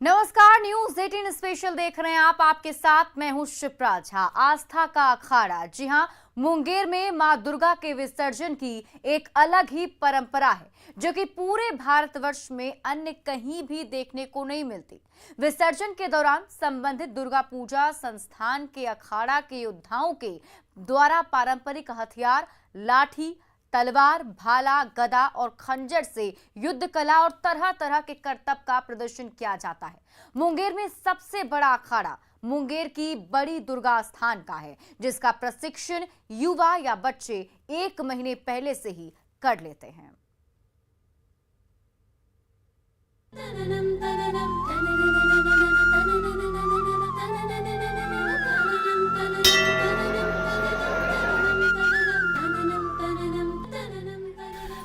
नमस्कार, news 18 special देख रहे हैं आप। आपके साथ मैं हूं शिप्रा झा। आस्था का अखाड़ा, जी हां, मुंगेर में मां दुर्गा के विसर्जन की एक अलग ही परंपरा है जो कि पूरे भारतवर्ष में अन्य कहीं भी देखने को नहीं मिलती। विसर्जन के दौरान संबंधित दुर्गा पूजा संस्थान के अखाड़ा के योद्धाओं के द्वारा पारंपरिक हथियार, लाठी, तलवार, भाला, गदा और खंजर से युद्ध कला और तरह तरह के करतब का प्रदर्शन किया जाता है। मुंगेर में सबसे बड़ा अखाड़ा मुंगेर की बड़ी दुर्गा स्थान का है, जिसका प्रशिक्षण युवा या बच्चे 1 महीने पहले से ही कर लेते हैं।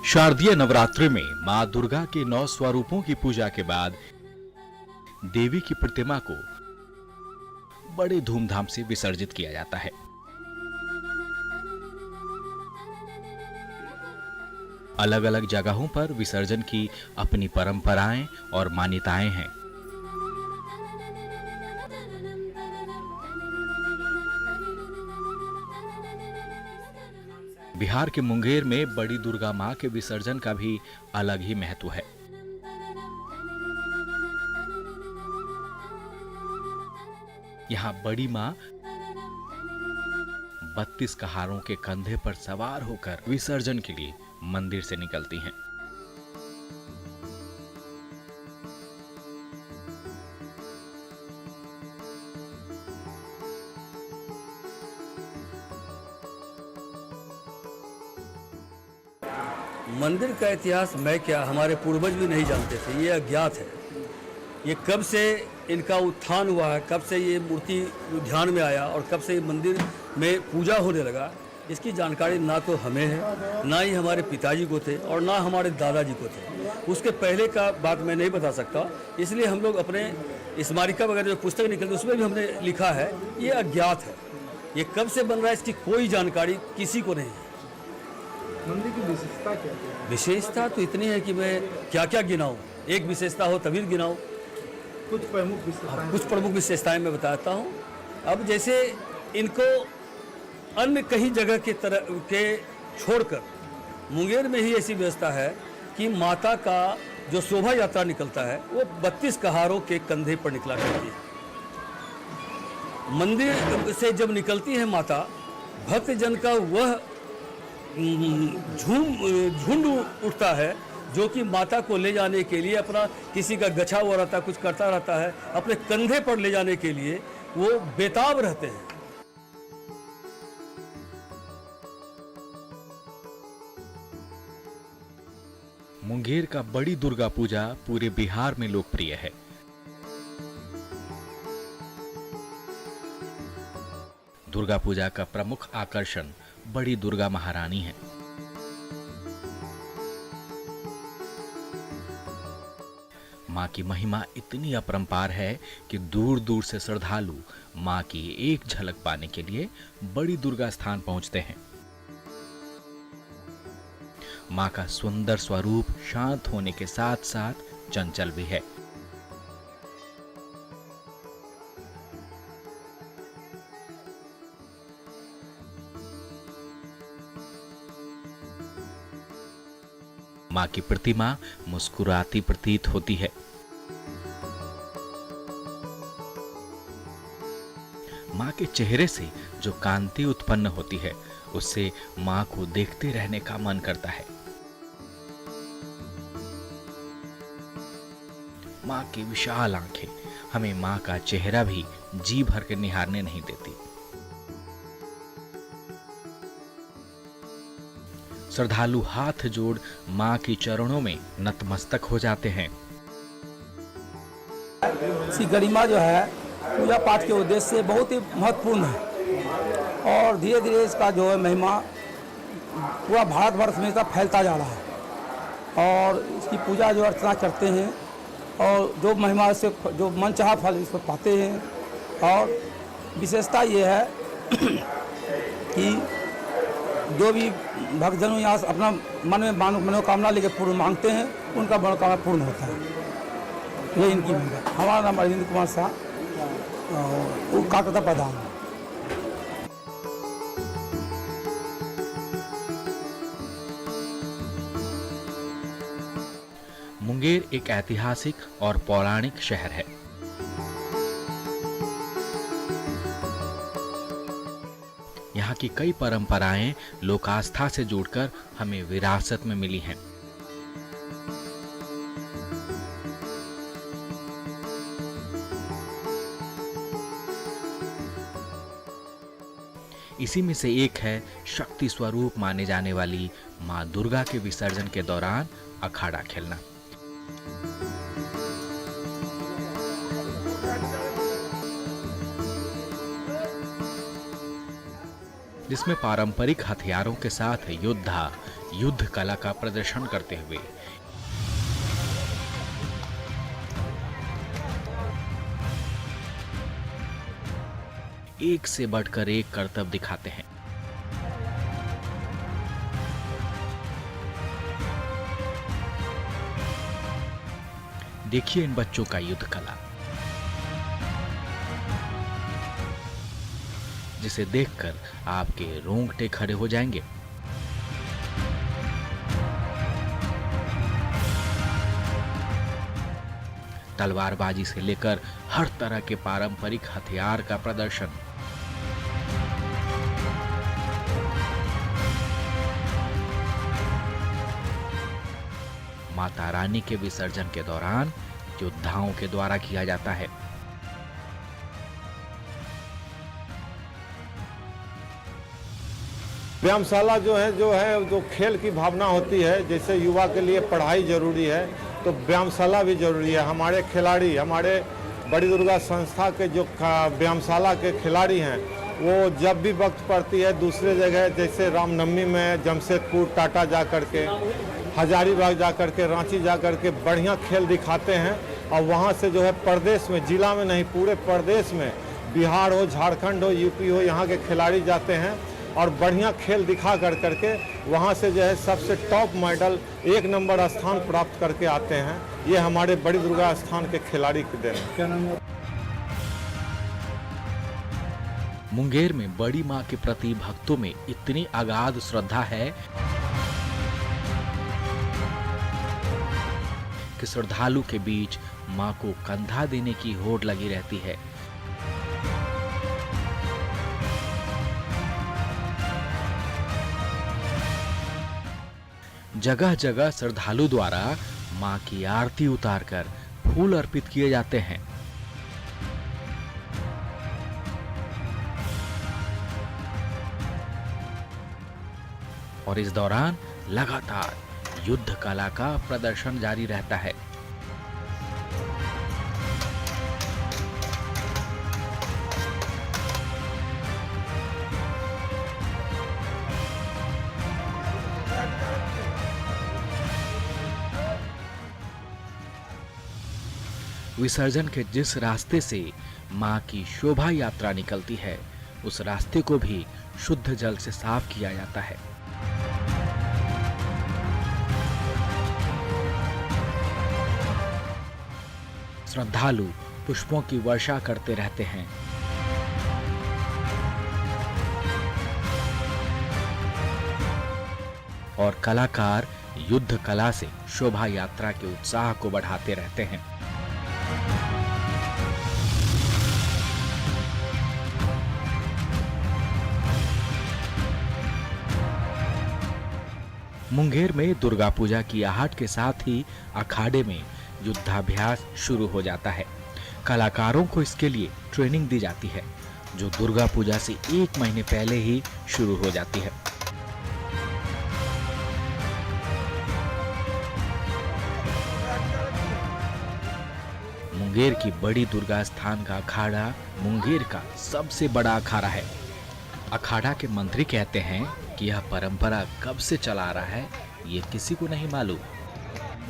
शारदीय नवरात्रि में मां दुर्गा के 9 स्वरूपों की पूजा के बाद देवी की प्रतिमा को बड़े धूमधाम से विसर्जित किया जाता है। अलग-अलग जगहों पर विसर्जन की अपनी परंपराएं और मान्यताएं हैं। बिहार के मुंगेर में बड़ी दुर्गा मां के विसर्जन का भी अलग ही महत्व है। यहाँ बड़ी मां 32 कहारों के कंधे पर सवार होकर विसर्जन के लिए मंदिर से निकलती हैं। मंदिर का इतिहास मैं क्या, हमारे पूर्वज भी नहीं जानते थे, ये अज्ञात है। ये कब से इनका उत्थान हुआ है, कब से ये मूर्ति ध्यान में आया और कब से ये मंदिर में पूजा होने लगा, इसकी जानकारी ना तो हमें है, ना ही हमारे पिताजी को थे और ना हमारे दादाजी को थे। उसके पहले का बात मैं नहीं बता सकता, इसलिए हम लोग अपने स्मारिका वगैरह जो पुस्तक निकलती उसमें भी हमने लिखा है, ये अज्ञात है। ये कब से बन रहा है इसकी कोई जानकारी किसी को नहीं है। मंदिर की विशेषता क्या है? विशेषता तो इतनी है कि मैं क्या क्या गिनाऊं, एक विशेषता हो तभी गिनाऊं। कुछ प्रमुख विशेषताएं कुछ प्रमुख विशेषताएं मैं बताता हूं। अब जैसे इनको अन्य कहीं जगह के तरह के छोड़कर मुंगेर में ही ऐसी व्यवस्था है कि माता का जो शोभा यात्रा निकलता है वो 32 कहारों के कंधे पर निकला करती है। मंदिर से जब निकलती है माता, भक्तजन का वह झुंड उठता है जो कि माता को ले जाने के लिए अपना, किसी का गछा हुआ रहता है, कुछ करता रहता है, अपने कंधे पर ले जाने के लिए वो बेताब रहते हैं। मुंगेर का बड़ी दुर्गा पूजा पूरे बिहार में लोकप्रिय है। दुर्गा पूजा का प्रमुख आकर्षण बड़ी दुर्गा महारानी है। मां की महिमा इतनी अपरंपार है कि दूर दूर से श्रद्धालु मां की एक झलक पाने के लिए बड़ी दुर्गा स्थान पहुंचते हैं। मां का सुंदर स्वरूप शांत होने के साथ साथ चंचल भी है। मां की प्रतिमा मुस्कुराती प्रतीत होती है। मां के चेहरे से जो कांति उत्पन्न होती है, उससे मां को देखते रहने का मन करता है। मां की विशाल आंखें हमें मां का चेहरा भी जी भर के निहारने नहीं देती। श्रद्धालु हाथ जोड़ मां के चरणों में नतमस्तक हो जाते हैं। इसकी गरिमा जो है पूजा पाठ के उद्देश्य से बहुत ही महत्वपूर्ण है और धीरे धीरे इसका जो है महिमा पूरा भारतवर्ष में इसका फैलता जा रहा है और इसकी पूजा जो अर्चना करते हैं और जो महिमा से जो मनचाहा फल इसको पाते हैं। और विशेषता ये है कि जो भी भक्तजनों यहाँ अपना मन में मनोकामना लेकर पूर्ण मांगते हैं, उनका मनोकामना पूर्ण होता है। ये इनकी महिमा। हमारा नाम अरविंद कुमार शाह, वो काकता प्रधान। मुंगेर एक ऐतिहासिक और पौराणिक शहर है। यहाँ की कई परंपराएं लोक आस्था से जुड़कर हमें विरासत में मिली हैं। इसी में से एक है शक्ति स्वरूप माने जाने वाली मां दुर्गा के विसर्जन के दौरान अखाड़ा खेलना। जिसमें पारंपरिक हथियारों के साथ योद्धा युद्ध कला का प्रदर्शन करते हुए एक से बढ़कर एक करतब दिखाते हैं। देखिए इन बच्चों का युद्ध कला, जिसे देखकर आपके रोंगटे खड़े हो जाएंगे। तलवारबाजी से लेकर हर तरह के पारंपरिक हथियार का प्रदर्शन। माता रानी के विसर्जन के दौरान योद्धाओं के द्वारा किया जाता है। व्यायामशाला जो है खेल की भावना होती है। जैसे युवा के लिए पढ़ाई जरूरी है तो व्यायामशाला भी जरूरी है। हमारे खिलाड़ी, हमारे बड़ी दुर्गा संस्था के जो व्यायामशाला के खिलाड़ी हैं, वो जब भी वक्त पड़ती है दूसरे जगह, जैसे रामनवमी में जमशेदपुर, टाटा जा कर के, हजारीबाग जा कर के, रांची जा कर के बढ़िया खेल दिखाते हैं। और वहाँ से जो है प्रदेश में, जिला में नहीं पूरे प्रदेश में, बिहार हो, झारखंड हो, यूपी हो, यहाँ के खिलाड़ी जाते हैं और बढ़िया खेल दिखा कर करके वहाँ से जो है सबसे टॉप मेडल 1 नंबर स्थान प्राप्त करके आते हैं। ये हमारे बड़ी दुर्गा स्थान के खिलाड़ी के देन है। क्या नाम है? मुंगेर में बड़ी मां के प्रति भक्तों में इतनी अगाध श्रद्धा है कि श्रद्धालु के बीच मां को कंधा देने की होड़ लगी रहती है। जगह जगह श्रद्धालु द्वारा मां की आरती उतारकर फूल अर्पित किए जाते हैं। और इस दौरान लगातार युद्ध कला का प्रदर्शन जारी रहता है। विसर्जन के जिस रास्ते से मां की शोभा यात्रा निकलती है, उस रास्ते को भी शुद्ध जल से साफ किया जाता है। श्रद्धालु पुष्पों की वर्षा करते रहते हैं। और कलाकार युद्ध कला से शोभा यात्रा के उत्साह को बढ़ाते रहते हैं। मुंगेर में दुर्गा पूजा की आहट के साथ ही अखाड़े में युद्धाभ्यास शुरू हो जाता है। कलाकारों को इसके लिए ट्रेनिंग दी जाती है, जो दुर्गा पूजा से 1 महीने पहले ही शुरू हो जाती है। मुंगेर की बड़ी दुर्गा स्थान का अखाड़ा मुंगेर का सबसे बड़ा अखाड़ा है। अखाड़ा के मंत्री कहते हैं कि यह परंपरा कब से चला आ रहा है, ये किसी को नहीं मालूम।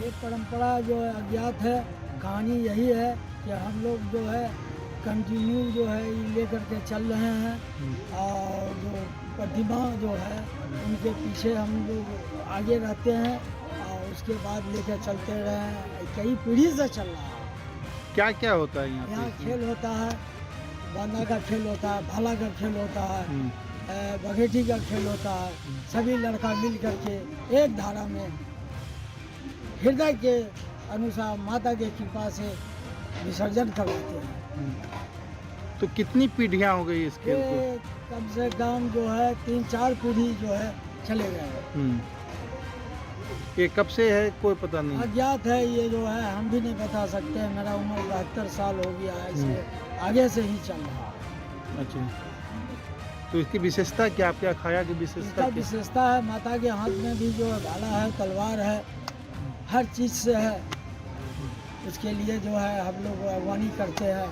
ये परंपरा जो है अज्ञात है। कहानी यही है कि हम लोग जो है कंटिन्यू जो है लेकर के चल रहे हैं, और जो प्रतिमा जो है उनके पीछे हम लोग आगे रहते हैं, और उसके बाद लेकर चलते रहे हैं। कई पीढ़ी से चल रहा है। क्या क्या होता है यहाँ यहाँ पे? खेल होता है, बांधा का खेल होता है, भाला का खेल होता है, हम्म, बघेटी का खेल होता है। सभी लड़का मिल करके एक धारा में हृदय के अनुसार माता के कृपा से विसर्जन करवाते हैं। तो कितनी पीढ़ियाँ हो गई इस खेल को? ये कम से कम जो है 3-4 पीढ़ी जो है चले गए हैं। हम्म। ये कब से है कोई पता नहीं? अज्ञात है ये जो है, हम भी नहीं बता सकते। मेरा उम्र 72 साल हो गया है, इसलिए आगे से ही चल रहा है। अच्छा, तो इसकी विशेषता क्या, क्या खाया की विशेषता इसका क्या? विशेषता है, माता के हाथ में भी जो भाला है, तलवार है, हर चीज़ से है। उसके लिए जो है हम लोग वाणी करते हैं,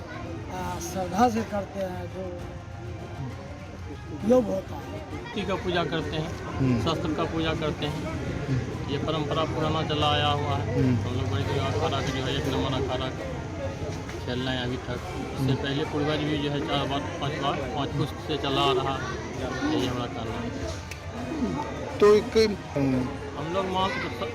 श्रद्धा से करते हैं, जो योग होता है। मूर्ति का पूजा करते हैं, शस्त्र का पूजा करते हैं। ये परंपरा पुराना चला आया हुआ है। हम लोग बड़ी जगह अखाड़ा के जो है 1 नंबर अखाड़ा खेल रहे हैं अभी तक। इससे पहले पूर्वज भी जो है 4 बार 5 बार 5 पुष्ट से चला आ रहा है। यही हमारा कारण है। तो एक हम लोग माँ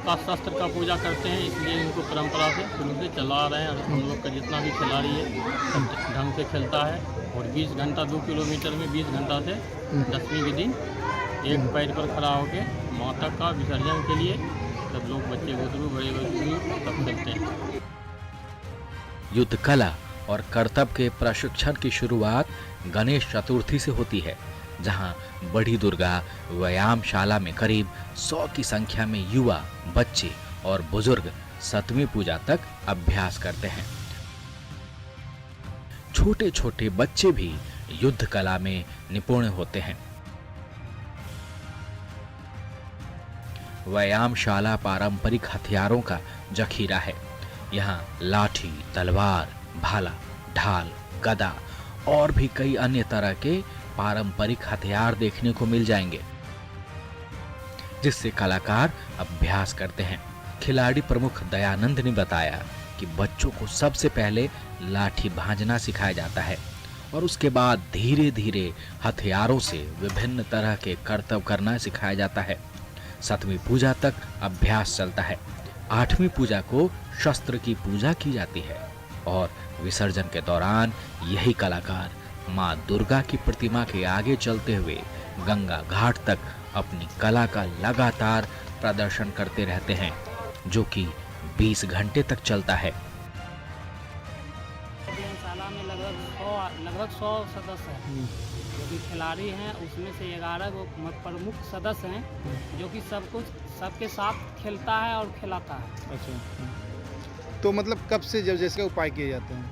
का शस्त्र का पूजा करते हैं, इसलिए इनको परंपरा से शुरू से चला आ रहे हैं। हम लोग का जितना भी खिलाड़ी है सब ढंग से खेलता है। और 20 घंटा 2 किलोमीटर में 20 घंटा से 10वीं के दिन एक पैर पर खड़ा होकर माता का विसर्जन के लिए सब लोग, बच्चे बुजुर्ग बड़े बुजुर्ग सब खेलते हैं। युद्ध कला और कर्तव्य के प्रशिक्षण की शुरुआत गणेश चतुर्थी से होती है, जहां बड़ी दुर्गा व्यायामशाला में करीब 100 की संख्या में युवा, बच्चे और बुजुर्ग 7वीं पूजा तक अभ्यास करते हैं। छोटे छोटे बच्चे भी युद्ध कला में निपुण होते हैं। व्यायामशाला पारंपरिक हथियारों का जखीरा है। यहाँ लाठी, तलवार, भाला, ढाल, गदा और भी कई अन्य तरह के पारंपरिक हथियार देखने को मिल जाएंगे, जिससे कलाकार अभ्यास करते हैं। खिलाड़ी प्रमुख दयानंद ने बताया कि बच्चों को सबसे पहले लाठी भांजना सिखाया जाता है और उसके बाद धीरे धीरे हथियारों से विभिन्न तरह के कर्तव्य करना सिखाया जाता है। 7वीं पूजा तक अभ्यास चलता है। 8वीं पूजा को शस्त्र की पूजा की जाती है और विसर्जन के दौरान यही कलाकार माँ दुर्गा की प्रतिमा के आगे चलते हुए गंगा घाट तक अपनी कला का लगातार प्रदर्शन करते रहते हैं, जो कि 20 घंटे तक चलता है। व्यायामशाला में लगभग 100 सदस्य हैं, जो कि खिलाड़ी हैं। उसमें से 11 गो प्रमुख सदस्य हैं, जो कि सबके साथ खेलता है और खिलाता है। अच्छा, तो मतलब कब से जब जैसे उपाय किए जाते हैं?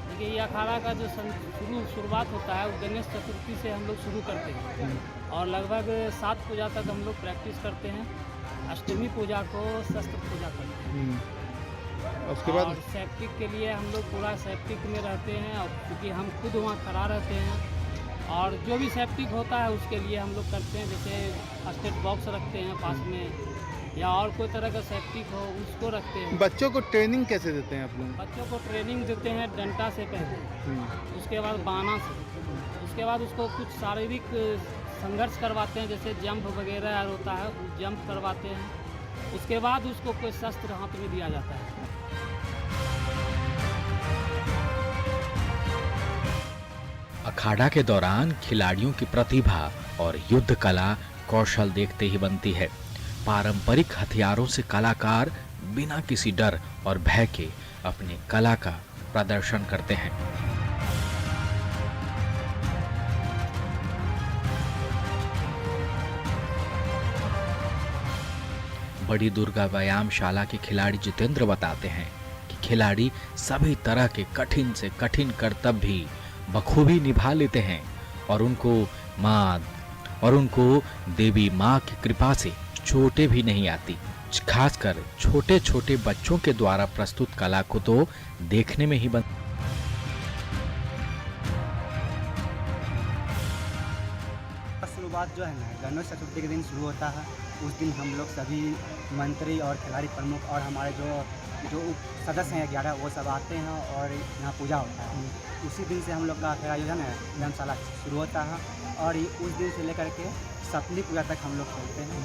देखिए, ये अखाड़ा का जो शुरुआत होता है वो गणेश चतुर्थी से हम लोग शुरू करते हैं और लगभग 7 पूजा तक हम लोग प्रैक्टिस करते हैं। अष्टमी पूजा को शस्त्र पूजा करते हैं। उसके बाद और सेफ्टिक के लिए हम लोग पूरा सेफ्टिक में रहते हैं, और क्योंकि हम खुद वहाँ खड़ा रहते हैं और जो भी सेफ्टिक होता है उसके लिए हम लोग करते हैं। जैसे फर्स्ट एड बॉक्स रखते हैं पास में, या और कोई तरह का सेफ्टिक हो उसको रखते हैं। बच्चों को ट्रेनिंग कैसे देते हैं आप लोग? बच्चों को ट्रेनिंग देते हैं डंडा से पहले, उसके बाद बाना से, उसके बाद उसको कुछ शारीरिक संघर्ष करवाते हैं, जैसे जंप वगैरह होता है वो जंप करवाते हैं। उसके बाद उसको कोई शस्त्र हाथ में दिया जाता है। अखाड़ा के दौरान खिलाड़ियों की प्रतिभा और युद्ध कला कौशल देखते ही बनती है। पारंपरिक हथियारों से कलाकार बिना किसी डर और भय के अपनी कला का प्रदर्शन करते हैं। बड़ी दुर्गा व्यायामशाला के खिलाड़ी जितेंद्र बताते हैं कि खिलाड़ी सभी तरह के कठिन से कठिन कर्तव्य भी बखूबी निभा लेते हैं और उनको देवी माँ की कृपा से चोटें भी नहीं आती। खासकर छोटे छोटे बच्चों के द्वारा प्रस्तुत कला को तो देखने में ही शुरुआत जो है ना गणेश चतुर्थी के दिन शुरू होता है। उस दिन हम लोग सभी मंत्री और खिलाड़ी प्रमुख और हमारे जो सदस्य हैं 11 वो सब आते हैं और यहाँ पूजा होता है। उसी दिन से हम लोग का अखाड़ा जो है ना व्यायामशाला शुरू होता है और उस दिन से लेकर के 7वीं पूजा तक हम लोग खेलते हैं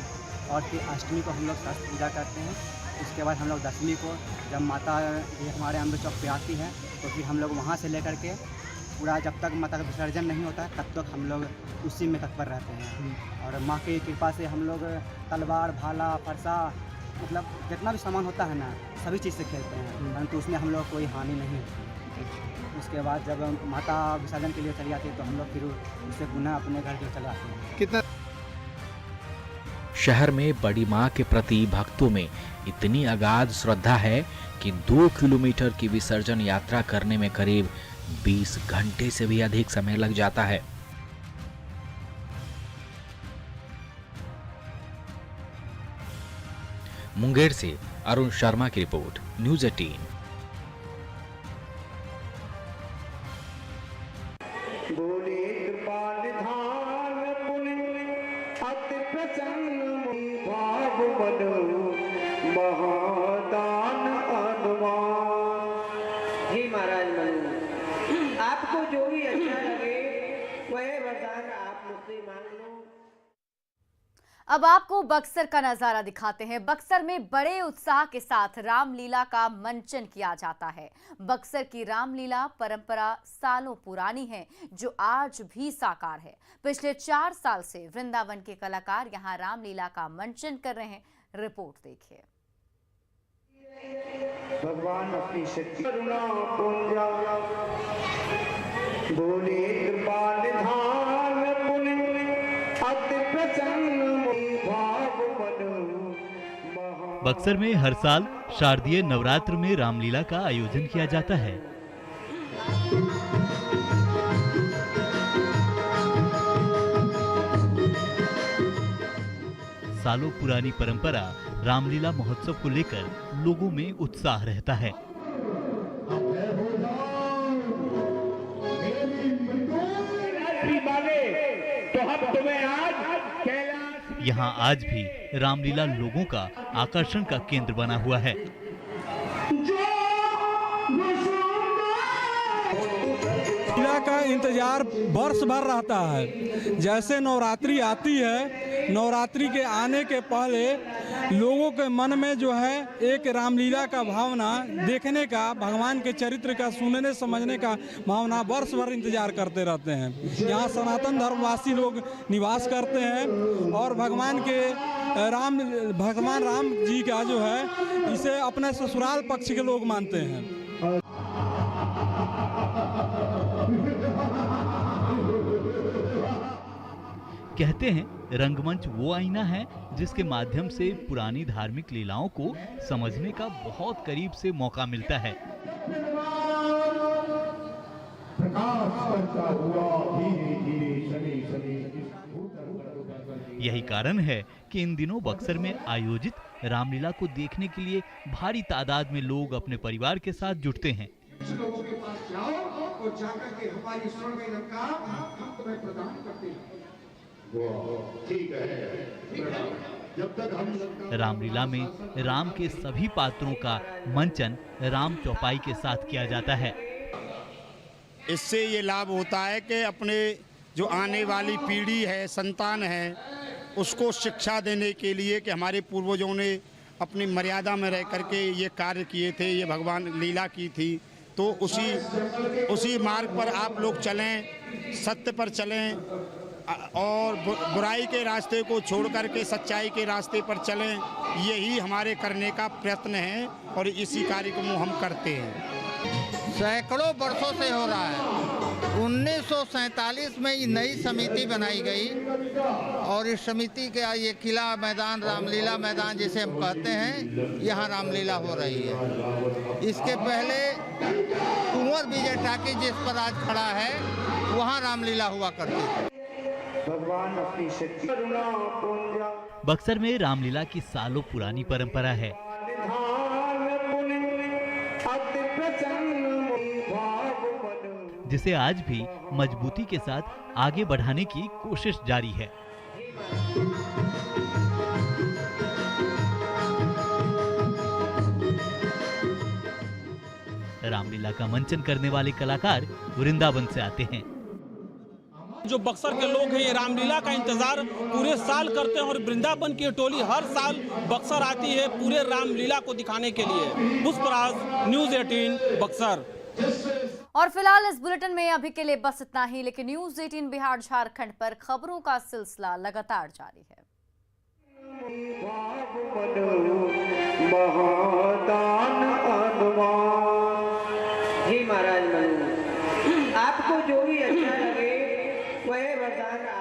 और फिर अष्टमी को हम लोग शस्त्र पूजा करते हैं उसके बाद हम लोग 10वीं को जब माता ये हमारे अमृत चौक पे आती है तो फिर हम लोग वहाँ से लेकर के पूरा जब तक माता का विसर्जन नहीं होता तब तक हम लोग उसी में तत्पर रहते हैं। और माँ की कृपा से हम लोग तलवार, भाला, फरसा, मतलब जितना भी सामान होता है ना सभी चीज़ से खेलते हैं, परंतु उसमें हम लोग कोई हानि नहीं होती। उसके बाद जब माता विसर्जन के लिए चली जाती है तो हम लोग फिर उससे पुनः अपने घर के लिए चले आते हैं। कितना शहर में बड़ी मां के प्रति भक्तों में इतनी अगाध श्रद्धा है कि 2 किलोमीटर की विसर्जन यात्रा करने में करीब 20 घंटे से भी अधिक समय लग जाता है। मुंगेर से अरुण शर्मा की रिपोर्ट, न्यूज़ 18। हे महाराज मनु, आपको जो भी अच्छा लगे वह वरदान आप मुझसे मांग लो। अब आपको बक्सर का नजारा दिखाते हैं। बक्सर में बड़े उत्साह के साथ रामलीला का मंचन किया जाता है। बक्सर की रामलीला परंपरा सालों पुरानी है जो आज भी साकार है। पिछले 4 साल से वृंदावन के कलाकार यहां रामलीला का मंचन कर रहे हैं। रिपोर्ट देखिए। भगवान अपनी शक्ति करुणा पुंजा बोले कृपाल धान पुण्य अति प्रसन्न भाव मन। बक्सर में हर साल शारदीय नवरात्र में रामलीला का आयोजन किया जाता है। सालों पुरानी परंपरा रामलीला महोत्सव को लेकर लोगों में उत्साह रहता है। यहाँ आज भी रामलीला लोगों का आकर्षण का केंद्र बना हुआ है। लीला का इंतजार वर्ष भर रहता है। जैसे नवरात्रि आती है, नवरात्रि के आने के पहले लोगों के मन में जो है एक रामलीला का भावना देखने का, भगवान के चरित्र का सुनने समझने का भावना वर्ष भर इंतजार करते रहते हैं। यहाँ सनातन धर्मवासी लोग निवास करते हैं और भगवान राम जी का जो है इसे अपने ससुराल पक्ष के लोग मानते हैं। कहते हैं रंगमंच वो आईना है जिसके माध्यम से पुरानी धार्मिक लीलाओं को समझने का बहुत करीब से मौका मिलता है। यही कारण है कि इन दिनों बक्सर में आयोजित रामलीला को देखने के लिए भारी तादाद में लोग अपने परिवार के साथ जुटते हैं। लोगों के पास जाओ और जाकर के हमारी स्वर्ण का हम तुम्हें प्रदान करते हैं। ठीक है। जब तक हम रामलीला में राम के सभी पात्रों का मंचन राम चौपाई के साथ किया जाता है। इससे ये लाभ होता है कि अपने जो आने वाली पीढ़ी है, संतान है, उसको शिक्षा देने के लिए कि हमारे पूर्वजों ने अपनी मर्यादा में रह करके ये कार्य किए थे, ये भगवान लीला की थी, तो उसी मार्ग पर आप लोग चलें, सत्य पर चलें और बुराई के रास्ते को छोड़ करके सच्चाई के रास्ते पर चलें। यही हमारे करने का प्रयत्न है और इसी कार्य को हम करते हैं। सैकड़ों वर्षों से हो रहा है। 1947 में ये नई समिति बनाई गई और इस समिति का ये किला मैदान, रामलीला मैदान जिसे हम कहते हैं, यहाँ रामलीला हो रही है। इसके पहले कुंवर विजय टाकी जिस पर आज खड़ा है वहाँ रामलीला हुआ करती थी। भगवान अपनी शक्ति करुणा पुंजा। बक्सर में रामलीला की सालों पुरानी परंपरा है। जिसे आज भी मजबूती के साथ आगे बढ़ाने की कोशिश जारी है। रामलीला का मंचन करने वाले कलाकार वृंदावन से आते हैं। जो बक्सर के लोग हैं ये रामलीला का इंतजार पूरे साल करते हैं और वृंदावन की टोली हर साल बक्सर आती है पूरे रामलीला को दिखाने के लिए। पुष्पराज, न्यूज़ 18 बक्सर। और फिलहाल इस बुलेटिन में अभी के लिए बस इतना ही, लेकिन न्यूज़ 18 बिहार झारखंड पर खबरों का सिलसिला लगातार जारी है। हे महाराज मनु, आपको जो भी अच्छा लगे वह वरदान आप